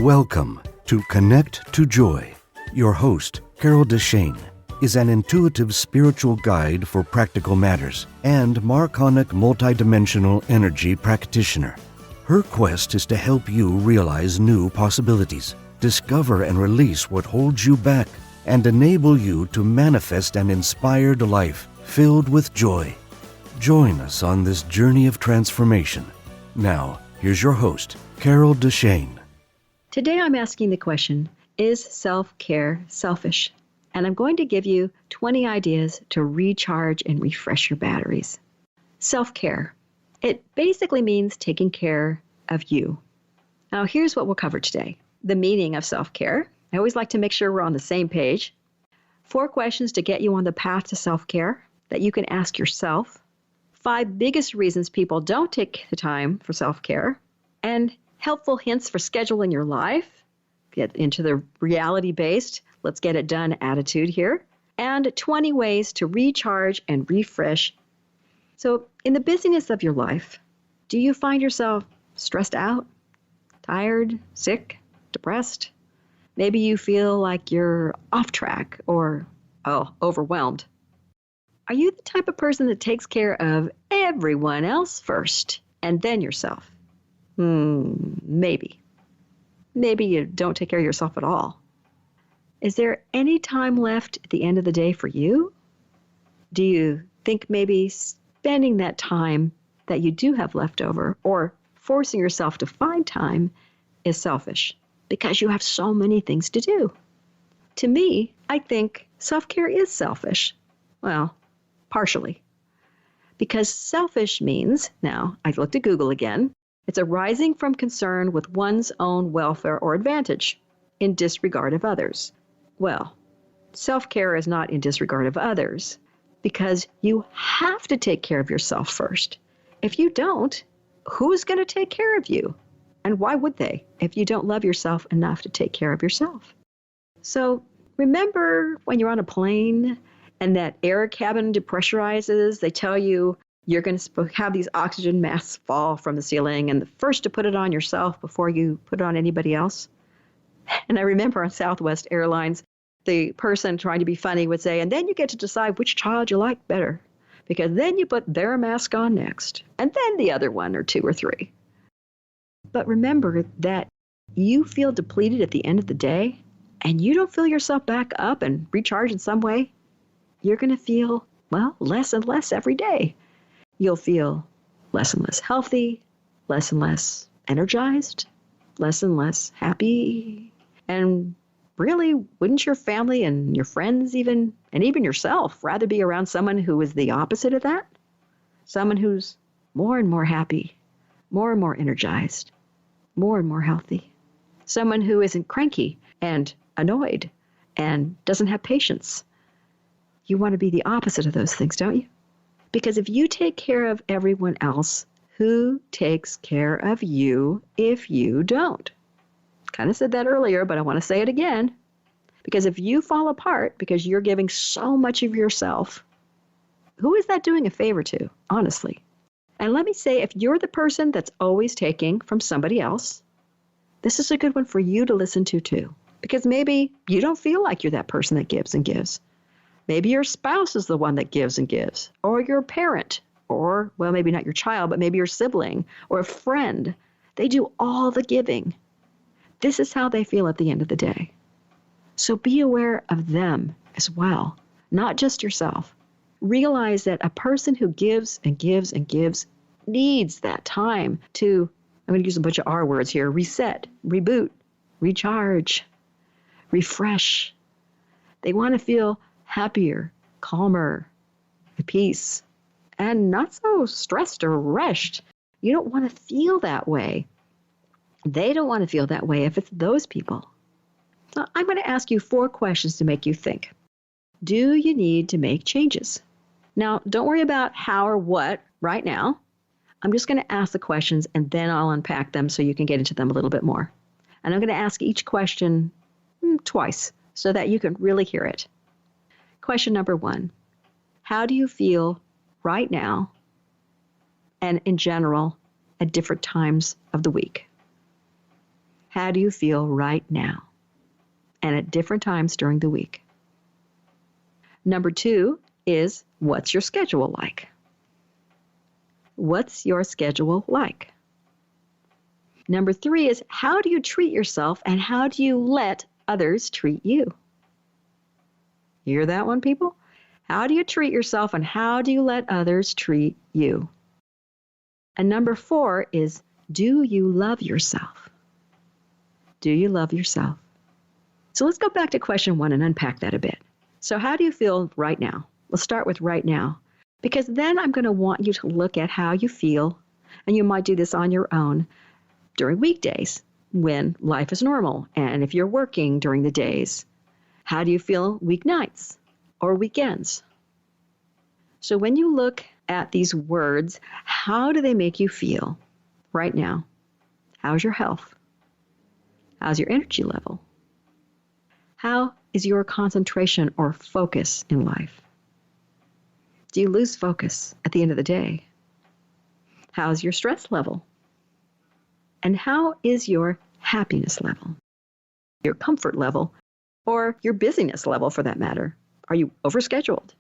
Welcome to Connect to Joy. Your host, Carol DeChaine, is an intuitive spiritual guide for practical matters and Marconic multidimensional energy practitioner. Her quest is to help you realize new possibilities, discover and release what holds you back, and enable you to manifest an inspired life filled with joy. Join us on this journey of transformation. Now, here's your host, Carol DeChaine. Today I'm asking the question, is self-care selfish? And I'm going to give you 20 ideas to recharge and refresh your batteries. Self-care. It basically means taking care of you. Now here's what we'll cover today. The meaning of self-care. I always like to make sure we're on the same page. 4 questions to get you on the path to self-care that you can ask yourself. 5 biggest reasons people don't take the time for self-care. And helpful hints for scheduling your life. Get into the reality-based, let's get it done attitude here. And 20 ways to recharge and refresh. So in the busyness of your life, do you find yourself stressed out, tired, sick, depressed? Maybe you feel like you're off track or, overwhelmed. Are you the type of person that takes care of everyone else first and then yourself? Maybe. Maybe you don't take care of yourself at all. Is there any time left at the end of the day for you? Do you think maybe spending that time that you do have left over or forcing yourself to find time is selfish because you have so many things to do? To me, I think self-care is selfish. Well, partially. Because selfish means, now I looked at Google again, it's arising from concern with one's own welfare or advantage in disregard of others. Well, self-care is not in disregard of others because you have to take care of yourself first. If you don't, who's going to take care of you? And why would they if you don't love yourself enough to take care of yourself? So remember when you're on a plane and that air cabin depressurizes, they tell you you're going to have these oxygen masks fall from the ceiling and the first to put it on yourself before you put it on anybody else. And I remember on Southwest Airlines, the person trying to be funny would say, and then you get to decide which child you like better, because then you put their mask on next, and then the other one or 2 or 3. But remember that you feel depleted at the end of the day, and you don't fill yourself back up and recharge in some way, you're going to feel, less and less every day. You'll feel less and less healthy, less and less energized, less and less happy. And really, wouldn't your family and your friends and even yourself rather be around someone who is the opposite of that? Someone who's more and more happy, more and more energized, more and more healthy. Someone who isn't cranky and annoyed and doesn't have patience. You want to be the opposite of those things, don't you? Because if you take care of everyone else, who takes care of you if you don't? Kind of said that earlier, but I want to say it again. Because if you fall apart because you're giving so much of yourself, who is that doing a favor to, honestly? And let me say, if you're the person that's always taking from somebody else, this is a good one for you to listen to too. Because maybe you don't feel like you're that person that gives and gives. Maybe your spouse is the one that gives and gives, or your parent, or, maybe not your child, but maybe your sibling or a friend. They do all the giving. This is how they feel at the end of the day. So be aware of them as well, not just yourself. Realize that a person who gives and gives and gives needs that time to, I'm going to use a bunch of R words here, reset, reboot, recharge, refresh. They want to feel happier, calmer, at peace, and not so stressed or rushed. You don't want to feel that way. They don't want to feel that way if it's those people. So I'm going to ask you 4 questions to make you think. Do you need to make changes? Now, don't worry about how or what right now. I'm just going to ask the questions and then I'll unpack them so you can get into them a little bit more. And I'm going to ask each question twice so that you can really hear it. Question number 1, how do you feel right now and in general at different times of the week? How do you feel right now? And at different times during the week. Number 2 is, what's your schedule like? What's your schedule like? Number 3 is, how do you treat yourself and how do you let others treat you? Hear that one, people? How do you treat yourself and how do you let others treat you? And number 4 is, do you love yourself? Do you love yourself? So let's go back to question 1 and unpack that a bit. So how do you feel right now? Let's start with right now, because then I'm going to want you to look at how you feel, and you might do this on your own during weekdays when life is normal, and if you're working during the days. How do you feel weeknights or weekends? So when you look at these words, how do they make you feel right now? How's your health? How's your energy level? How is your concentration or focus in life? Do you lose focus at the end of the day? How's your stress level? And how is your happiness level? Your comfort level, or your busyness level for that matter? Are you overscheduled?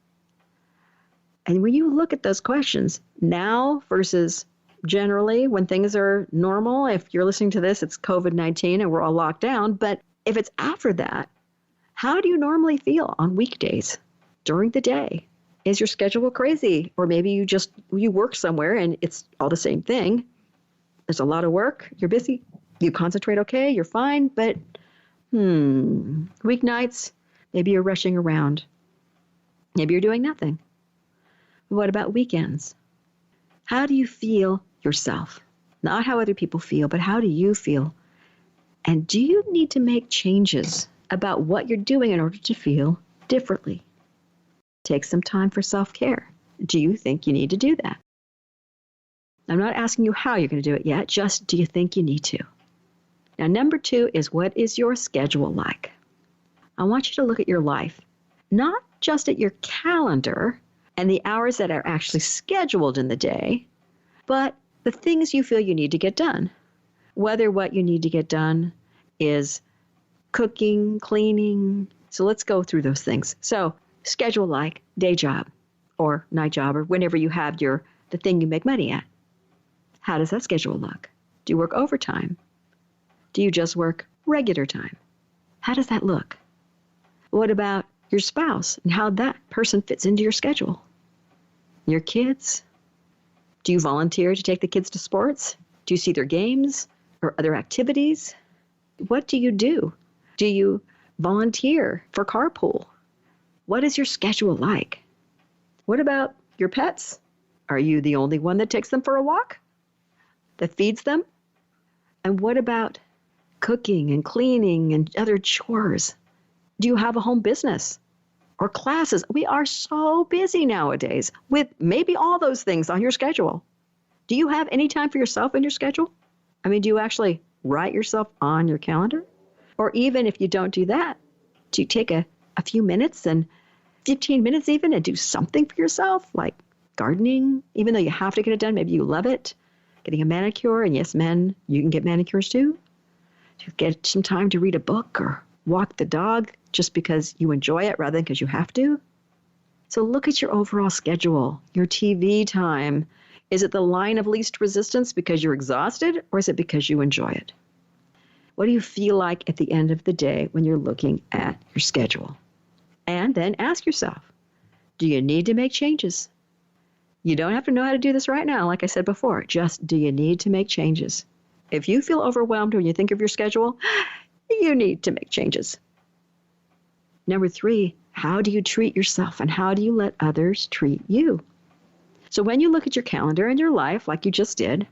And when you look at those questions, now versus generally when things are normal, if you're listening to this, it's COVID-19 and we're all locked down, but if it's after that, how do you normally feel on weekdays during the day? Is your schedule crazy? Or maybe you work somewhere and it's all the same thing. There's a lot of work. You're busy. You concentrate okay. You're fine. But weeknights, maybe you're rushing around. Maybe you're doing nothing. What about weekends? How do you feel yourself? Not how other people feel, but how do you feel? And do you need to make changes about what you're doing in order to feel differently? Take some time for self-care. Do you think you need to do that? I'm not asking you how you're going to do it yet, just do you think you need to? Now, number 2 is, what is your schedule like? I want you to look at your life, not just at your calendar and the hours that are actually scheduled in the day, but the things you feel you need to get done. Whether what you need to get done is cooking, cleaning. So let's go through those things. So schedule like day job or night job or whenever you have the thing you make money at. How does that schedule look? Do you work overtime? Do you just work regular time? How does that look? What about your spouse and how that person fits into your schedule? Your kids? Do you volunteer to take the kids to sports? Do you see their games or other activities? What do you do? Do you volunteer for carpool? What is your schedule like? What about your pets? Are you the only one that takes them for a walk? That feeds them? And what about cooking and cleaning and other chores? Do you have a home business or classes? We are so busy nowadays with maybe all those things on your schedule. Do you have any time for yourself in your schedule? I mean, do you actually write yourself on your calendar? Or even if you don't do that, do you take a few minutes and 15 minutes even and do something for yourself, like gardening, even though you have to get it done, maybe you love it, getting a manicure, and yes, men, you can get manicures too. Do you get some time to read a book or walk the dog just because you enjoy it rather than because you have to? So look at your overall schedule, your TV time. Is it the line of least resistance because you're exhausted, or is it because you enjoy it? What do you feel like at the end of the day when you're looking at your schedule? And then ask yourself, do you need to make changes? You don't have to know how to do this right now, like I said before. Just, do you need to make changes? If you feel overwhelmed when you think of your schedule, you need to make changes. Number 3, how do you treat yourself and how do you let others treat you? So when you look at your calendar and your life, like you just did,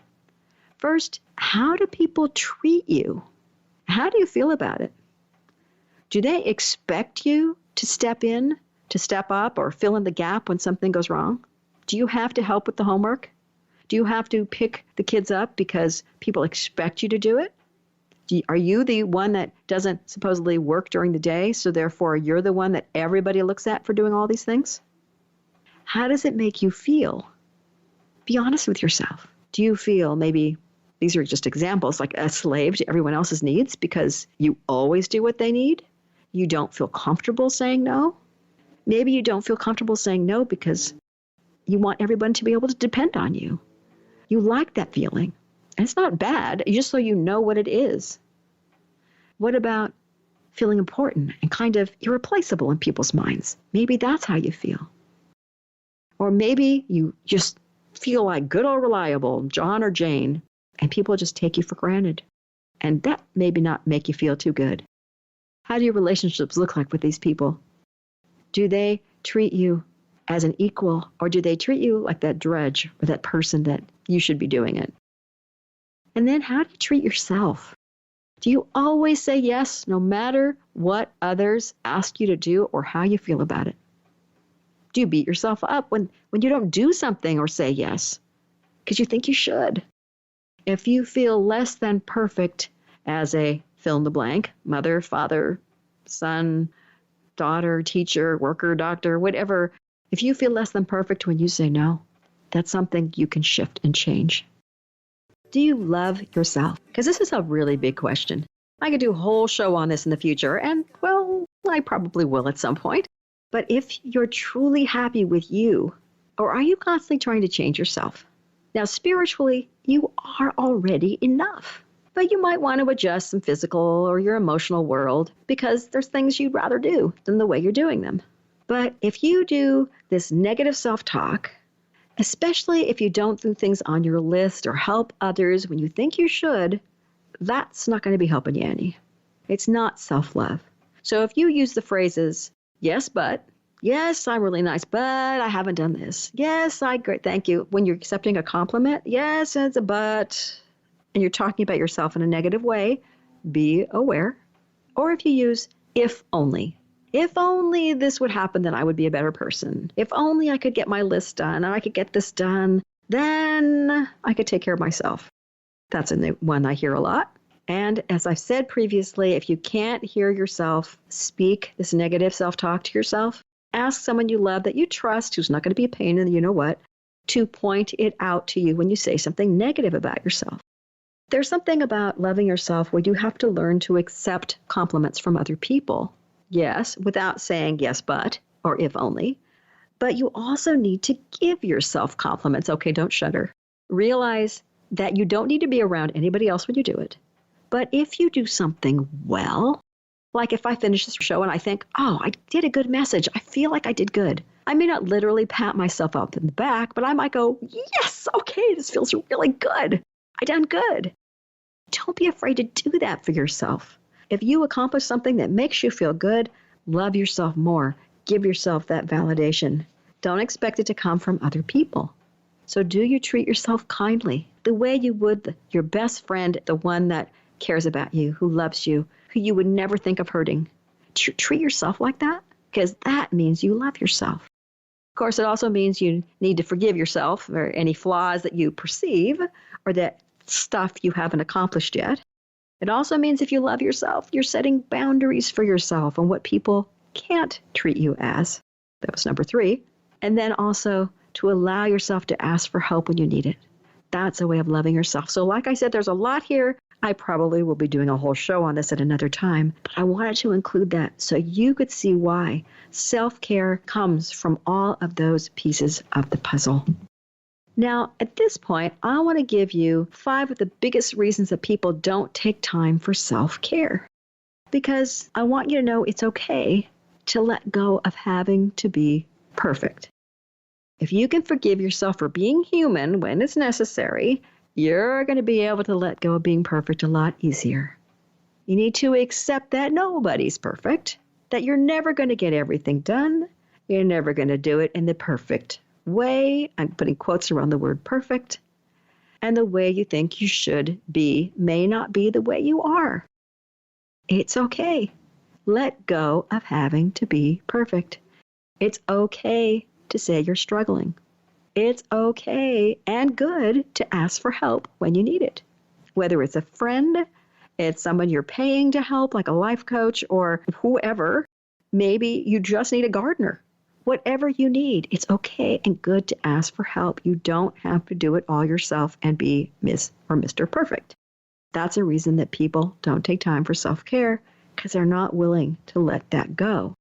first, how do people treat you? How do you feel about it? Do they expect you to step in, to step up, or fill in the gap when something goes wrong? Do you have to help with the homework? Do you have to pick the kids up because people expect you to do it? Are you the one that doesn't supposedly work during the day, so therefore you're the one that everybody looks at for doing all these things? How does it make you feel? Be honest with yourself. Do you feel maybe These are just examples, like a slave to everyone else's needs because you always do what they need. You don't feel comfortable saying no. Maybe you don't feel comfortable saying no because you want everyone to be able to depend on you. You like that feeling. And it's not bad, just so you know what it is. What about feeling important and kind of irreplaceable in people's minds? Maybe that's how you feel. Or maybe you just feel like good or reliable, John or Jane, and people just take you for granted. And that maybe not make you feel too good. How do your relationships look like with these people? Do they treat you as an equal, or do they treat you like that drudge or that person that you should be doing it? And then how do you treat yourself? Do you always say yes, no matter what others ask you to do or how you feel about it? Do you beat yourself up when you don't do something or say yes because you think you should? If you feel less than perfect as a fill in the blank, mother, father, son, daughter, teacher, worker, doctor, whatever, if you feel less than perfect when you say no, that's something you can shift and change. Do you love yourself? Because this is a really big question. I could do a whole show on this in the future, and, well, I probably will at some point. But if you're truly happy with you, or are you constantly trying to change yourself? Now, spiritually, you are already enough. But you might want to adjust some physical or your emotional world because there's things you'd rather do than the way you're doing them. But if you do this negative self-talk, especially if you don't do things on your list or help others when you think you should, that's not going to be helping you any. It's not self-love. So if you use the phrases, yes, but, yes, I'm really nice, but I haven't done this. Yes, great, thank you. When you're accepting a compliment, yes, it's a but, and you're talking about yourself in a negative way, be aware. Or if you use if only. If only this would happen, then I would be a better person. If only I could get my list done and I could get this done, then I could take care of myself. That's a one I hear a lot. And as I've said previously, if you can't hear yourself speak this negative self-talk to yourself, ask someone you love that you trust, who's not going to be a pain in the you-know-what, to point it out to you when you say something negative about yourself. There's something about loving yourself where you have to learn to accept compliments from other people. Yes, without saying yes, but, or if only. But you also need to give yourself compliments. Okay, don't shudder. Realize that you don't need to be around anybody else when you do it. But if you do something well, like if I finish this show and I think, oh, I did a good message, I feel like I did good. I may not literally pat myself up in the back, but I might go, yes, okay, this feels really good. I done good. Don't be afraid to do that for yourself. If you accomplish something that makes you feel good, love yourself more. Give yourself that validation. Don't expect it to come from other people. So do you treat yourself kindly, the way you would your best friend, the one that cares about you, who loves you, who you would never think of hurting? Treat yourself like that, because that means you love yourself. Of course, it also means you need to forgive yourself for any flaws that you perceive or that stuff you haven't accomplished yet. It also means if you love yourself, you're setting boundaries for yourself on what people can't treat you as. That was number 3. And then also to allow yourself to ask for help when you need it. That's a way of loving yourself. So like I said, there's a lot here. I probably will be doing a whole show on this at another time, but I wanted to include that so you could see why self-care comes from all of those pieces of the puzzle. Now, at this point, I want to give you 5 of the biggest reasons that people don't take time for self-care. Because I want you to know it's okay to let go of having to be perfect. If you can forgive yourself for being human when it's necessary, you're going to be able to let go of being perfect a lot easier. You need to accept that nobody's perfect, that you're never going to get everything done, you're never going to do it in the perfect way. I'm putting quotes around the word perfect. And the way you think you should be may not be the way you are. It's okay. Let go of having to be perfect. It's okay to say you're struggling. It's okay and good to ask for help when you need it. Whether it's a friend, it's someone you're paying to help, like a life coach or whoever. Maybe you just need a gardener. Whatever you need, it's okay and good to ask for help. You don't have to do it all yourself and be Miss or Mr. Perfect. That's a reason that people don't take time for self-care, because they're not willing to let that go.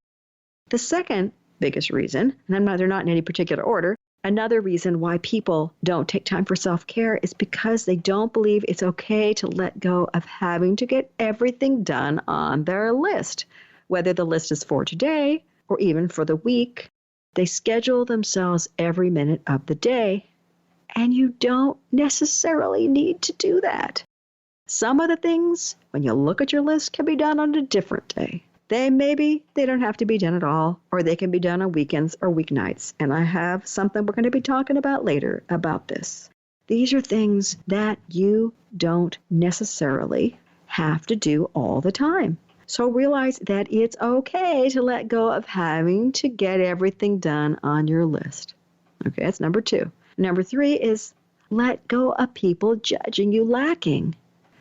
The second biggest reason, and they're not in any particular order, another reason why people don't take time for self-care is because they don't believe it's okay to let go of having to get everything done on their list, whether the list is for today or even for the week. They schedule themselves every minute of the day, and you don't necessarily need to do that. Some of the things, when you look at your list, can be done on a different day. They don't have to be done at all, or they can be done on weekends or weeknights. And I have something we're going to be talking about later about this. These are things that you don't necessarily have to do all the time. So realize that it's okay to let go of having to get everything done on your list. Okay, that's number 2. Number 3 is let go of people judging you lacking.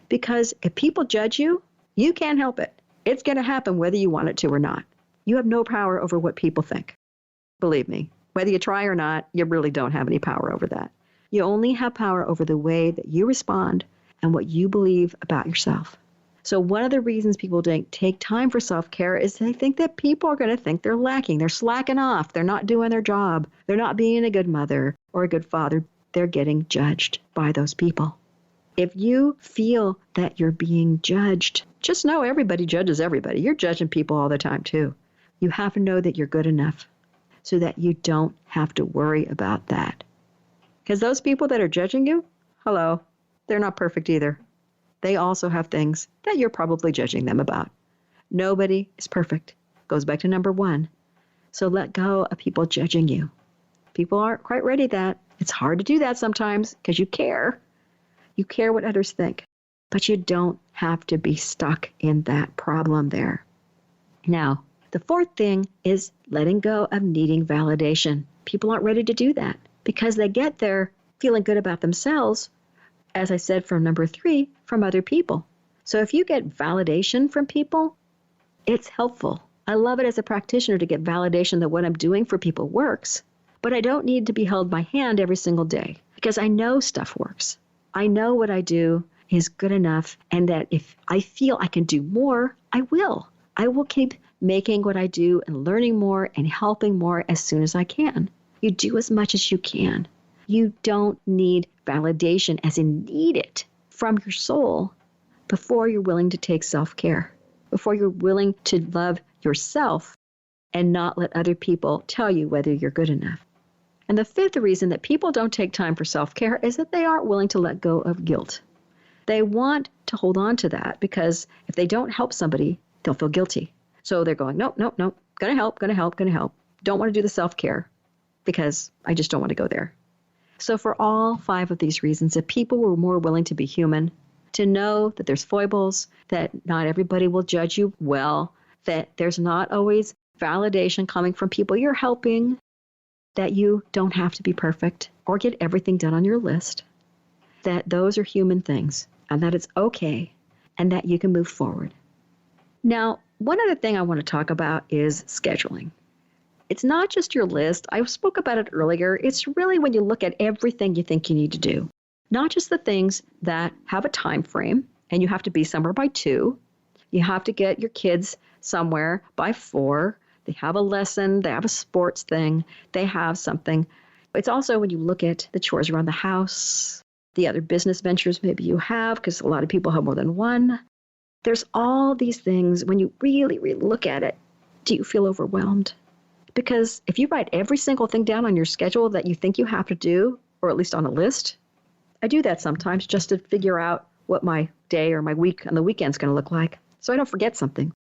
Because if people judge you, you can't help it. It's going to happen whether you want it to or not. You have no power over what people think. Believe me, whether you try or not, you really don't have any power over that. You only have power over the way that you respond and what you believe about yourself. So one of the reasons people don't take time for self-care is they think that people are going to think they're lacking. They're slacking off. They're not doing their job. They're not being a good mother or a good father. They're getting judged by those people. If you feel that you're being judged, just know everybody judges everybody. You're judging people all the time too. You have to know that you're good enough so that you don't have to worry about that. Because those people that are judging you, hello, they're not perfect either. They also have things that you're probably judging them about. Nobody is perfect. Goes back to number 1. So let go of people judging you. People aren't quite ready for that. It's hard to do that sometimes because you care. You care what others think, but you don't have to be stuck in that problem there. Now, the 4th thing is letting go of needing validation. People aren't ready to do that because they get there feeling good about themselves, as I said from number 3, from other people. So if you get validation from people, it's helpful. I love it as a practitioner to get validation that what I'm doing for people works, but I don't need to be held by hand every single day because I know stuff works. I know what I do is good enough, and that if I feel I can do more, I will. I will keep making what I do and learning more and helping more as soon as I can. You do as much as you can. You don't need validation, as in need it, from your soul before you're willing to take self-care, before you're willing to love yourself and not let other people tell you whether you're good enough. And the 5th reason that people don't take time for self-care is that they aren't willing to let go of guilt. They want to hold on to that because if they don't help somebody, they'll feel guilty. So they're going, nope, gonna help. Don't want to do the self-care because I just don't want to go there. So for all 5 of these reasons, if people were more willing to be human, to know that there's foibles, that not everybody will judge you well, that there's not always validation coming from people you're helping, that you don't have to be perfect or get everything done on your list, that those are human things and that it's okay and that you can move forward. Now, one other thing I want to talk about is scheduling. It's not just your list. I spoke about it earlier. It's really when you look at everything you think you need to do, not just the things that have a time frame and you have to be somewhere by 2. You have to get your kids somewhere by 4. They have a lesson, they have a sports thing, they have something. It's also when you look at the chores around the house, the other business ventures maybe you have, because a lot of people have more than one. There's all these things. When you really, really look at it, do you feel overwhelmed? Because if you write every single thing down on your schedule that you think you have to do, or at least on a list, I do that sometimes just to figure out what my day or my week on the weekend's going to look like, so I don't forget something.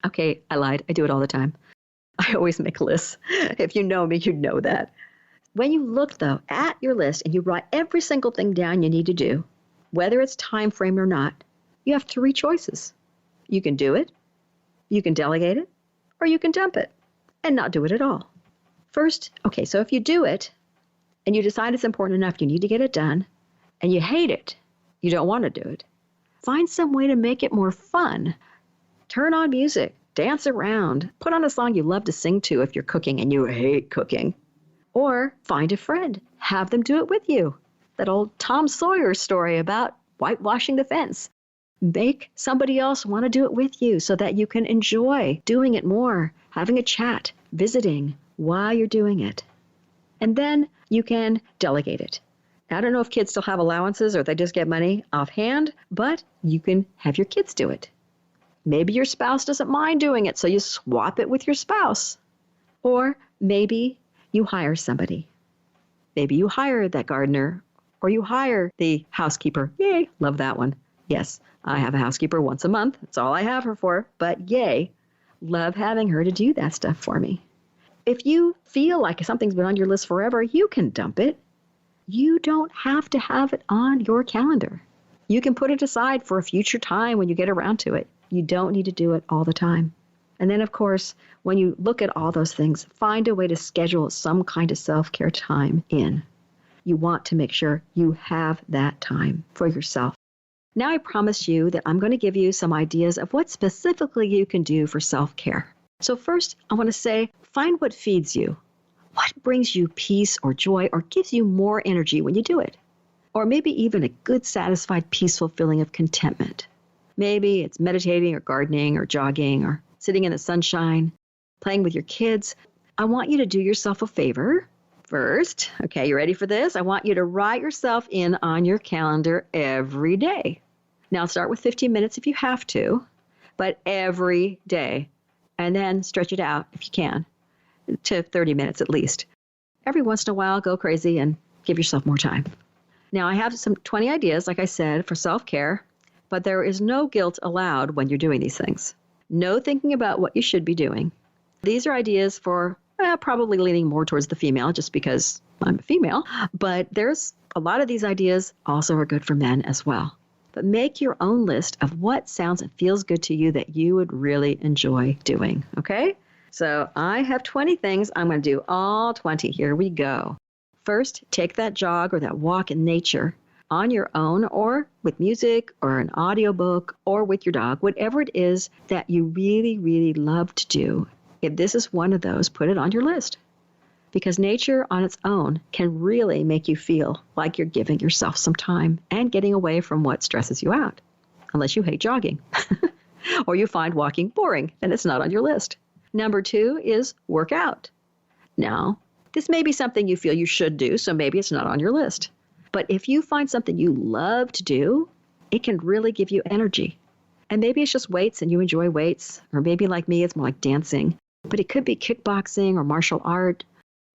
Okay, I lied. I do it all the time. I always make lists. If you know me, you know that. When you look, though, at your list and you write every single thing down you need to do, whether it's time frame or not, you have 3 choices. You can do it, you can delegate it, or you can dump it and not do it at all. First, okay, so if you do it and you decide it's important enough, you need to get it done, and you hate it, you don't want to do it, find some way to make it more fun. Turn on music, dance around, put on a song you love to sing to if you're cooking and you hate cooking. Or find a friend, have them do it with you. That old Tom Sawyer story about whitewashing the fence. Make somebody else want to do it with you so that you can enjoy doing it more, having a chat, visiting while you're doing it. And then you can delegate it. I don't know if kids still have allowances or they just get money offhand, but you can have your kids do it. Maybe your spouse doesn't mind doing it, so you swap it with your spouse. Or maybe you hire somebody. Maybe you hire that gardener or you hire the housekeeper. Yay, love that one. Yes, I have a housekeeper once a month. That's all I have her for, but yay, love having her to do that stuff for me. If you feel like something's been on your list forever, you can dump it. You don't have to have it on your calendar. You can put it aside for a future time when you get around to it. You don't need to do it all the time. And then, of course, when you look at all those things, find a way to schedule some kind of self-care time in. You want to make sure you have that time for yourself. Now I promise you that I'm going to give you some ideas of what specifically you can do for self-care. So first, I want to say, find what feeds you. What brings you peace or joy or gives you more energy when you do it? Or maybe even a good, satisfied, peaceful feeling of contentment. Maybe it's meditating or gardening or jogging or sitting in the sunshine, playing with your kids. I want you to do yourself a favor first. Okay, you ready for this? I want you to write yourself in on your calendar every day. Now start with 15 minutes if you have to, but every day. And then stretch it out if you can to 30 minutes at least. Every once in a while, go crazy and give yourself more time. Now, I have some 20 ideas, like I said, for self-care, but there is no guilt allowed when you're doing these things. No thinking about what you should be doing. These are ideas for probably leaning more towards the female just because I'm a female, but there's a lot of these ideas also are good for men as well. But make your own list of what sounds and feels good to you that you would really enjoy doing, okay? So I have 20 things. I'm going to do all 20. Here we go. First, take that jog or that walk in nature on your own or with music or an audiobook or with your dog, whatever it is that you really, really love to do. If this is one of those, put it on your list. Because nature on its own can really make you feel like you're giving yourself some time and getting away from what stresses you out. Unless you hate jogging or you find walking boring, then it's not on your list. Number 2 is work out. Now, this may be something you feel you should do, so maybe it's not on your list. But if you find something you love to do, it can really give you energy. And maybe it's just weights and you enjoy weights, or maybe like me, it's more like dancing. But it could be kickboxing or martial art.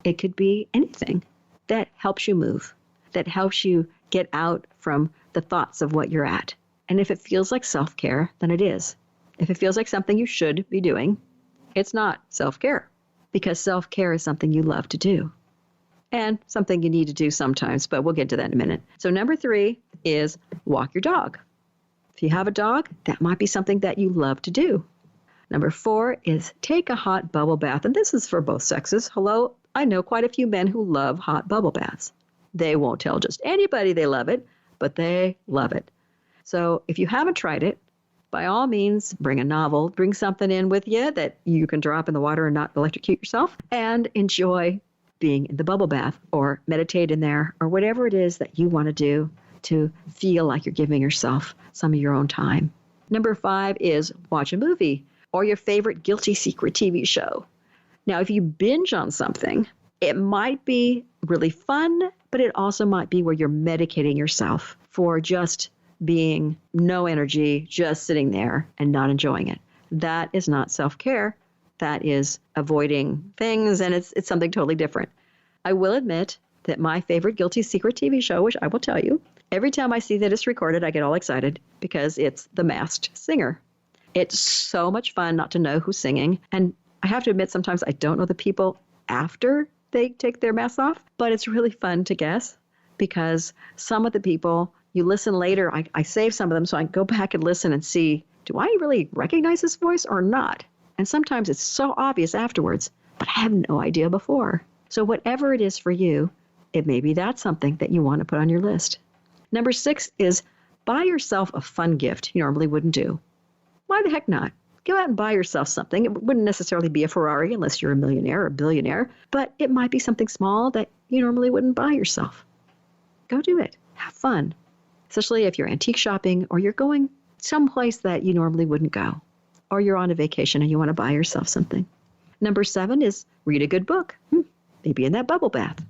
It could be anything that helps you move, that helps you get out from the thoughts of what you're at. And if it feels like self-care, then it is. If it feels like something you should be doing, it's not self-care, because self-care is something you love to do and something you need to do sometimes, but we'll get to that in a minute. So number 3 is walk your dog. If you have a dog, that might be something that you love to do. Number 4 is take a hot bubble bath. And this is for both sexes. Hello, I know quite a few men who love hot bubble baths. They won't tell just anybody they love it, but they love it. So if you haven't tried it, by all means, bring a novel, bring something in with you that you can drop in the water and not electrocute yourself, and enjoy being in the bubble bath or meditate in there or whatever it is that you want to do to feel like you're giving yourself some of your own time. Number 5 is watch a movie or your favorite guilty secret TV show. Now, if you binge on something, it might be really fun, but it also might be where you're medicating yourself for just being no energy, just sitting there and not enjoying it. That is not self-care. That is avoiding things, and it's something totally different. I will admit that my favorite guilty secret TV show, which I will tell you, every time I see that it's recorded, I get all excited because it's The Masked Singer. It's so much fun not to know who's singing, and I have to admit sometimes I don't know the people after they take their masks off, but it's really fun to guess because some of the people, you listen later, I save some of them so I can go back and listen and see, do I really recognize this voice or not? And sometimes it's so obvious afterwards, but I have no idea before. So whatever it is for you, it may be that's something that you want to put on your list. Number 6 is buy yourself a fun gift you normally wouldn't do. Why the heck not? Go out and buy yourself something. It wouldn't necessarily be a Ferrari unless you're a millionaire or a billionaire, but it might be something small that you normally wouldn't buy yourself. Go do it. Have fun, especially if you're antique shopping or you're going someplace that you normally wouldn't go, or you're on a vacation and you want to buy yourself something. Number 7 is read a good book. Maybe in that bubble bath.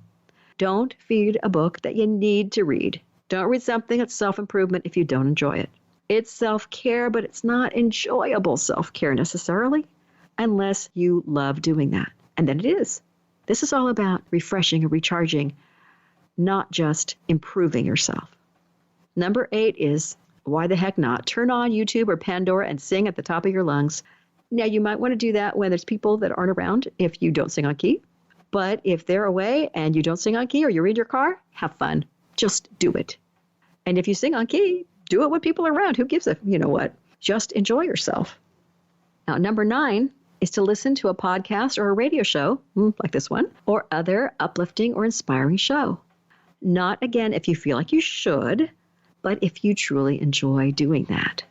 Don't feed a book that you need to read. Don't read something that's self-improvement if you don't enjoy it. It's self-care, but it's not enjoyable self-care necessarily unless you love doing that. And then it is. This is all about refreshing and recharging, not just improving yourself. Number 8 is, why the heck not? Turn on YouTube or Pandora and sing at the top of your lungs. Now, you might want to do that when there's people that aren't around if you don't sing on key. But if they're away and you don't sing on key or you're in your car, have fun. Just do it. And if you sing on key, do it when people are around. Who gives a, you know what? Just enjoy yourself. Now, number 9 is to listen to a podcast or a radio show, like this one, or other uplifting or inspiring show. Not, again, if you feel like you should, but if you truly enjoy doing that.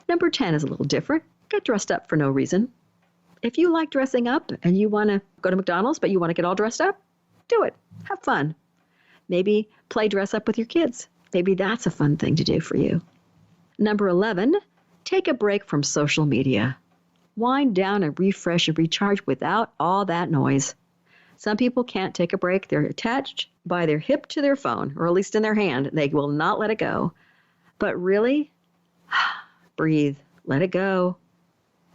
Number 10 is a little different. Get dressed up for no reason. If you like dressing up and you want to go to McDonald's, but you want to get all dressed up, do it. Have fun. Maybe play dress up with your kids. Maybe that's a fun thing to do for you. Number 11, take a break from social media. Wind down and refresh and recharge without all that noise. Some people can't take a break. They're attached by their hip to their phone, or at least in their hand. They will not let it go. But really, breathe. Let it go.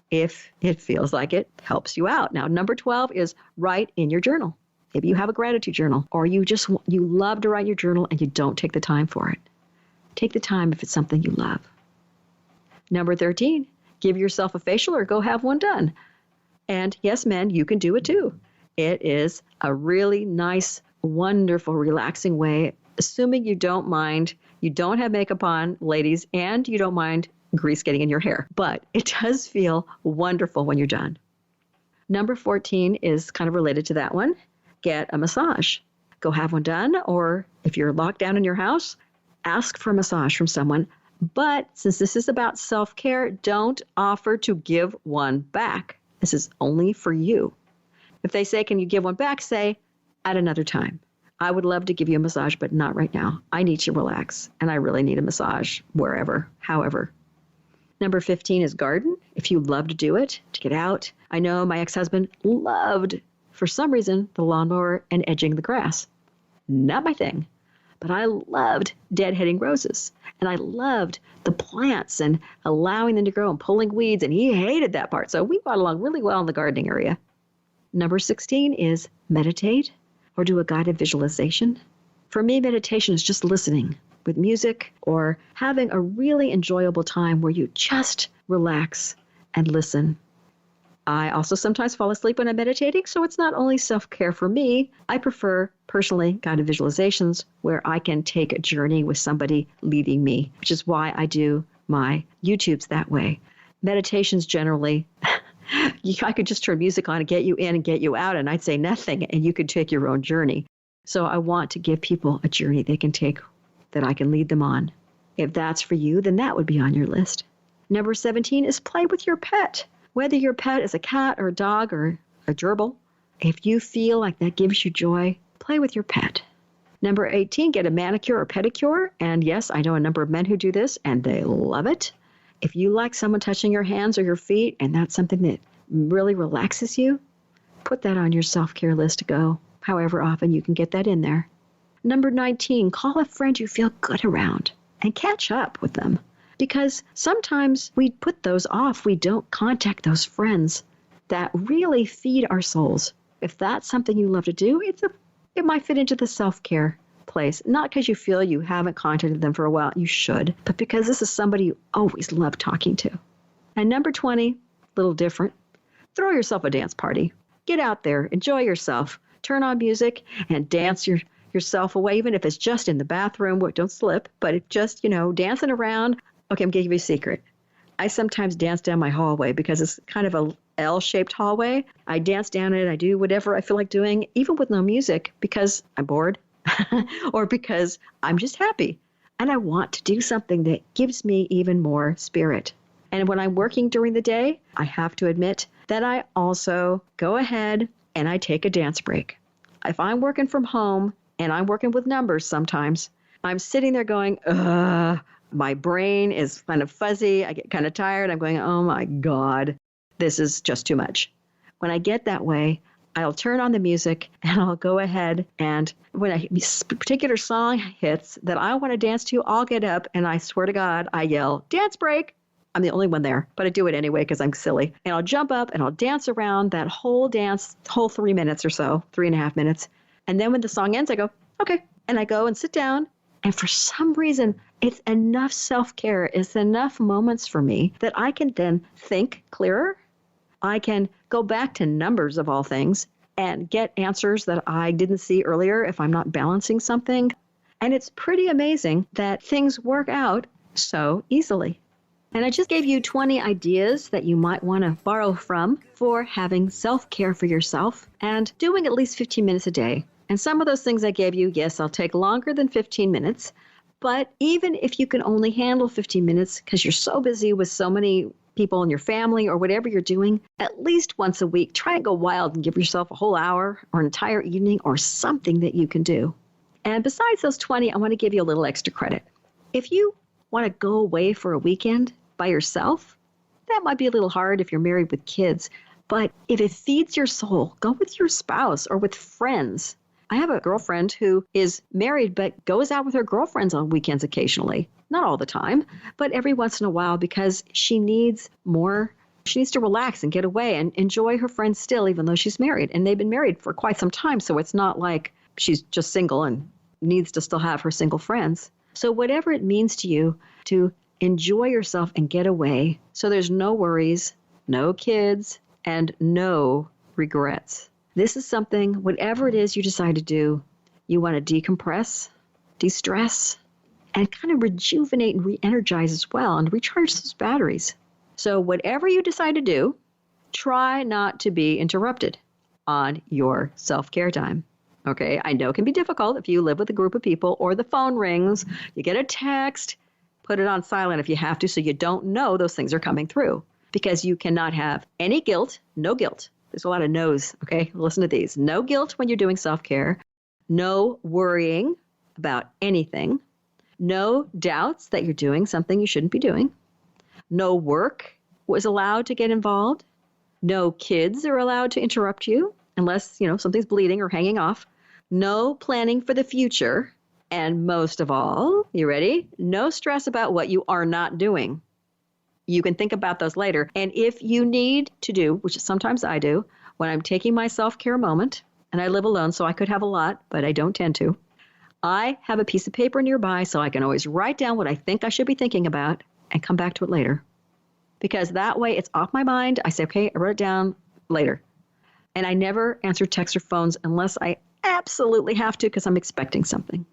If it feels like it helps you out. Now, number 12 is write in your journal. Maybe you have a gratitude journal, or you love to write in your journal and you don't take the time for it. Take the time if it's something you love. Number 13, give yourself a facial or go have one done. And yes, men, you can do it too. It is a really nice, wonderful, relaxing way, assuming you don't mind, you don't have makeup on, ladies, and you don't mind grease getting in your hair. But it does feel wonderful when you're done. Number 14 is kind of related to that one. Get a massage. Go have one done, or if you're locked down in your house, ask for a massage from someone. But since this is about self-care, don't offer to give one back. This is only for you. If they say, can you give one back? Say, at another time. I would love to give you a massage, but not right now. I need to relax, and I really need a massage wherever, however. Number 15 is garden. If you love to do it, to get out. I know my ex-husband loved, for some reason, the lawnmower and edging the grass. Not my thing. But I loved deadheading roses. And I loved the plants and allowing them to grow and pulling weeds. And he hated that part. So we got along really well in the gardening area. Number 16 is meditate or do a guided visualization. For me, meditation is just listening with music or having a really enjoyable time where you just relax and listen. I also sometimes fall asleep when I'm meditating, so it's not only self-care for me. I prefer, personally, guided visualizations where I can take a journey with somebody leading me, which is why I do my YouTubes that way. Meditations generally, I could just turn music on and get you in and get you out, and I'd say nothing, and you could take your own journey. So I want to give people a journey they can take that I can lead them on. If that's for you, then that would be on your list. Number 17 is play with your pet. Whether your pet is a cat or a dog or a gerbil, if you feel like that gives you joy, play with your pet. Number 18, get a manicure or pedicure. And yes, I know a number of men who do this, and they love it. If you like someone touching your hands or your feet, and that's something that really relaxes you, put that on your self-care list to go, however often you can get that in there. Number 19, call a friend you feel good around and catch up with them. Because sometimes we put those off. We don't contact those friends that really feed our souls. If that's something you love to do, it might fit into the self-care place. Not because you feel you haven't contacted them for a while. You should. But because this is somebody you always love talking to. And number 20, a little different. Throw yourself a dance party. Get out there. Enjoy yourself. Turn on music and dance yourself away, even if it's just in the bathroom. Don't slip. But it's just, dancing around. Okay, I'm giving you a secret. I sometimes dance down my hallway because it's kind of a L-shaped hallway. I dance down it. I do whatever I feel like doing, even with no music, because I'm bored or because I'm just happy. And I want to do something that gives me even more spirit. And when I'm working during the day, I have to admit that I also go ahead and I take a dance break. If I'm working from home and I'm working with numbers sometimes, I'm sitting there going, ugh, my brain is kind of fuzzy. I get kind of tired. I'm going, oh my God, this is just too much. When I get that way, I'll turn on the music and I'll go ahead and when a particular song hits that I want to dance to, I'll get up and I swear to God, I yell, dance break. I'm the only one there, but I do it anyway because I'm silly. And I'll jump up and I'll dance around that whole 3 minutes or so, 3.5 minutes. And then when the song ends, I go, okay. And I go and sit down. And for some reason, it's enough self-care. It's enough moments for me that I can then think clearer. I can go back to numbers of all things and get answers that I didn't see earlier if I'm not balancing something. And it's pretty amazing that things work out so easily. And I just gave you 20 ideas that you might want to borrow from for having self-care for yourself and doing at least 15 minutes a day. And some of those things I gave you, yes, I'll take longer than 15 minutes. But even if you can only handle 15 minutes because you're so busy with so many people in your family or whatever you're doing, at least once a week, try and go wild and give yourself a whole hour or an entire evening or something that you can do. And besides those 20, I want to give you a little extra credit. If you want to go away for a weekend by yourself, that might be a little hard if you're married with kids. But if it feeds your soul, go with your spouse or with friends. I have a girlfriend who is married but goes out with her girlfriends on weekends occasionally. Not all the time, but every once in a while because she needs to relax and get away and enjoy her friends still, even though she's married. And they've been married for quite some time, so it's not like she's just single and needs to still have her single friends. So whatever it means to you to enjoy yourself and get away so there's no worries, no kids, and no regrets. This is something, whatever it is you decide to do, you want to decompress, de-stress, and kind of rejuvenate and re-energize as well and recharge those batteries. So whatever you decide to do, try not to be interrupted on your self-care time. Okay, I know it can be difficult if you live with a group of people or the phone rings, you get a text, put it on silent if you have to so you don't know those things are coming through because you cannot have any guilt, no guilt. There's a lot of no's, okay? Listen to these. No guilt when you're doing self-care. No worrying about anything. No doubts that you're doing something you shouldn't be doing. No work was allowed to get involved. No kids are allowed to interrupt you unless, something's bleeding or hanging off. No planning for the future. And most of all, you ready? No stress about what you are not doing. You can think about those later. And if you need to do, which sometimes I do, when I'm taking my self-care moment, and I live alone, so I could have a lot, but I don't tend to, I have a piece of paper nearby so I can always write down what I think I should be thinking about and come back to it later. Because that way it's off my mind. I say, okay, I wrote it down later. And I never answer texts or phones unless I absolutely have to because I'm expecting something.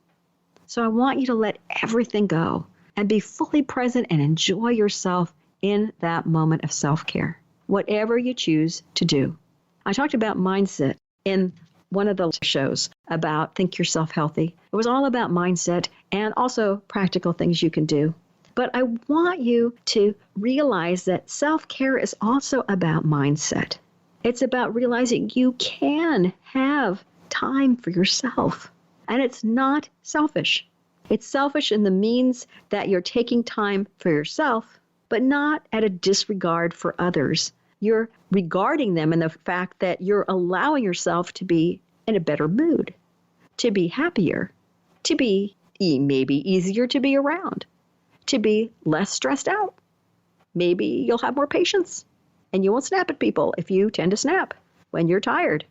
So I want you to let everything go and be fully present and enjoy yourself in that moment of self-care, whatever you choose to do. I talked about mindset in one of the shows about Think Yourself Healthy. It was all about mindset and also practical things you can do. But I want you to realize that self-care is also about mindset. It's about realizing you can have time for yourself. And it's not selfish. It's selfish in the means that you're taking time for yourself, but not at a disregard for others. You're regarding them in the fact that you're allowing yourself to be in a better mood, to be happier, to be maybe easier to be around, to be less stressed out. Maybe you'll have more patience and you won't snap at people if you tend to snap when you're tired.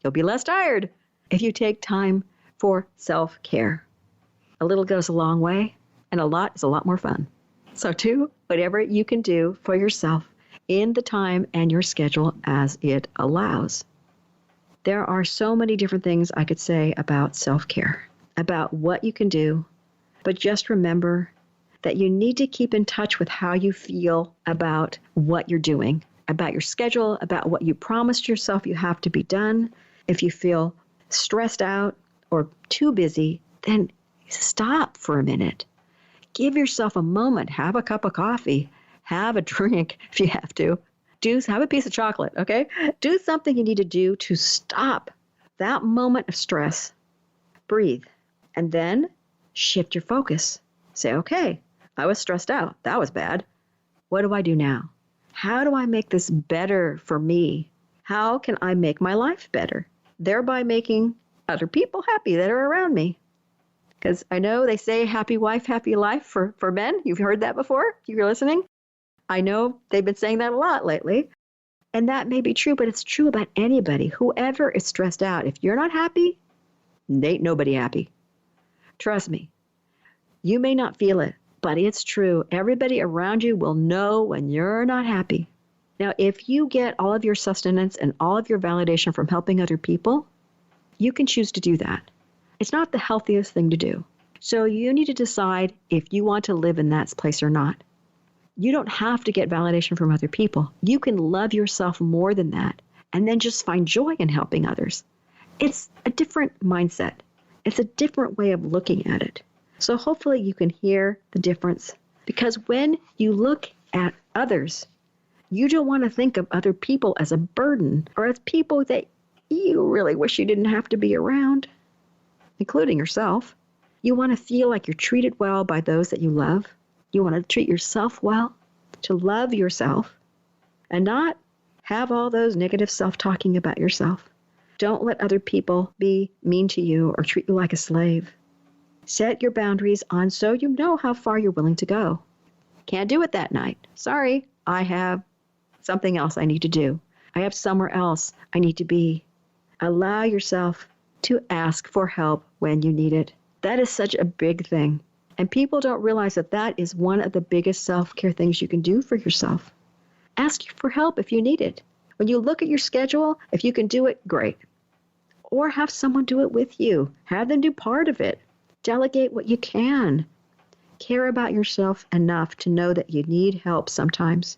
You'll be less tired if you take time for self-care. A little goes a long way, and a lot is a lot more fun. So do whatever you can do for yourself in the time and your schedule as it allows. There are so many different things I could say about self-care, about what you can do, but just remember that you need to keep in touch with how you feel about what you're doing, about your schedule, about what you promised yourself you have to be done. If you feel stressed out or too busy, then stop for a minute. Give yourself a moment. Have a cup of coffee. Have a drink if you have to. Have a piece of chocolate, okay? Do something you need to do to stop that moment of stress. Breathe. And then shift your focus. Say, okay, I was stressed out. That was bad. What do I do now? How do I make this better for me? How can I make my life better? Thereby making other people happy that are around me. Because I know they say happy wife, happy life for men. You've heard that before if you're listening. I know they've been saying that a lot lately. And that may be true, but it's true about anybody. Whoever is stressed out, if you're not happy, ain't nobody happy. Trust me. You may not feel it, but it's true. Everybody around you will know when you're not happy. Now, if you get all of your sustenance and all of your validation from helping other people, you can choose to do that. It's not the healthiest thing to do. So you need to decide if you want to live in that place or not. You don't have to get validation from other people. You can love yourself more than that and then just find joy in helping others. It's a different mindset. It's a different way of looking at it. So hopefully you can hear the difference, because when you look at others, you don't want to think of other people as a burden or as people that you really wish you didn't have to be around, including yourself. You want to feel like you're treated well by those that you love. You want to treat yourself well, to love yourself, and not have all those negative self-talking about yourself. Don't let other people be mean to you or treat you like a slave. Set your boundaries on so you know how far you're willing to go. Can't do it that night. Sorry, I have something else I need to do. I have somewhere else I need to be. Allow yourself to ask for help when you need it. That is such a big thing. And people don't realize that that is one of the biggest self-care things you can do for yourself. Ask for help if you need it. When you look at your schedule, if you can do it, great. Or have someone do it with you. Have them do part of it. Delegate what you can. Care about yourself enough to know that you need help sometimes.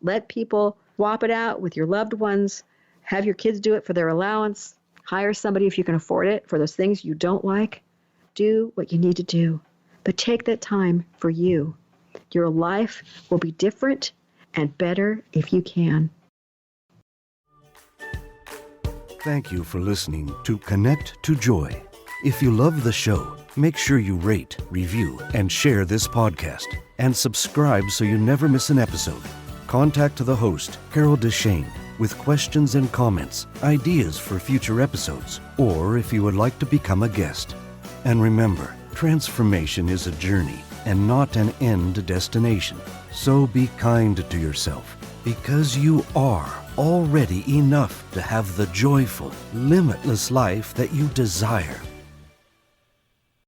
Let people swap it out with your loved ones. Have your kids do it for their allowance. Hire somebody if you can afford it for those things you don't like. Do what you need to do. But take that time for you. Your life will be different and better if you can. Thank you for listening to Connect to Joy. If you love the show, make sure you rate, review, and share this podcast. And subscribe so you never miss an episode. Contact the host, Carol DeChaine, with questions and comments, ideas for future episodes, or if you would like to become a guest. And remember, transformation is a journey and not an end destination. So be kind to yourself, because you are already enough to have the joyful, limitless life that you desire.